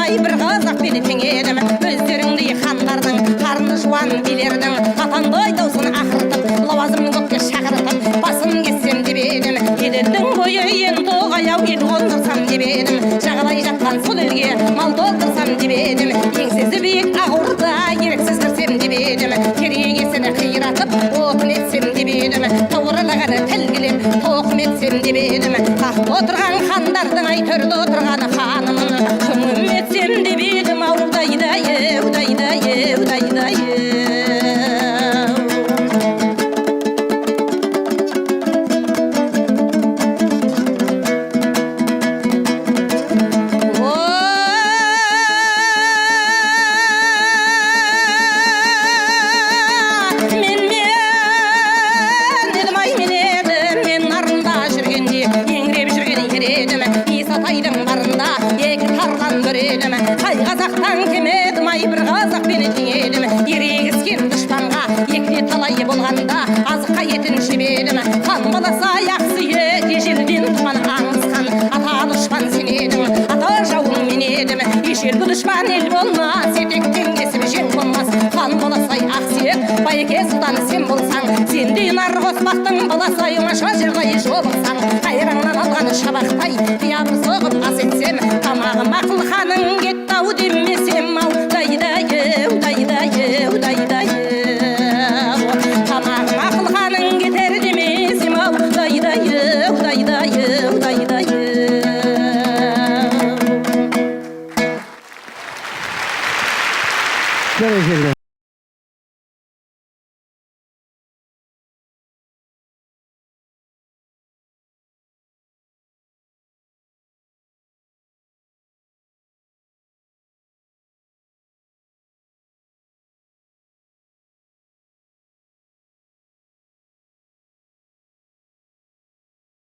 демай бір қазақ бені тең едім өздеріңдей хандардың қарны жуан билердің атанды айдаусын ақыртып лауазымын көкке шақыртып басын кессем деп едім елдің бойы енді тоғаяу ел қондырсам деп едім жағалай жатқан сол елге мал толтырсам деп едім еңсесі биік ақ орда еріксіз кірсем деп едім керегесін қиратып отын етсем деп едім тауырлығын тілгілеп тоқым етсем деп едім тақта отырған хандардың ай төрде отырған ханымын күңім етсем деп едім аудайдай аудайдай аудайдай Ай қазақтан кемедім, ай бір қазақ бені теңедім ерегіскен дұшпанға екне талайы болғанда азыққа етін жемедім хан баласы аяқ сүйек ежелден туған аңызхан ата дұшпан сен едің ата жауың мен едім ежелгі дұшпан ел болмас етектен кесіп жең болмас хан баласы ақ сүйек байеке сұлтан сен болсаң сендей нар қоспақтың баласы оңаша жердей жолықсаң қайраңнан алған шабақтай қиямыз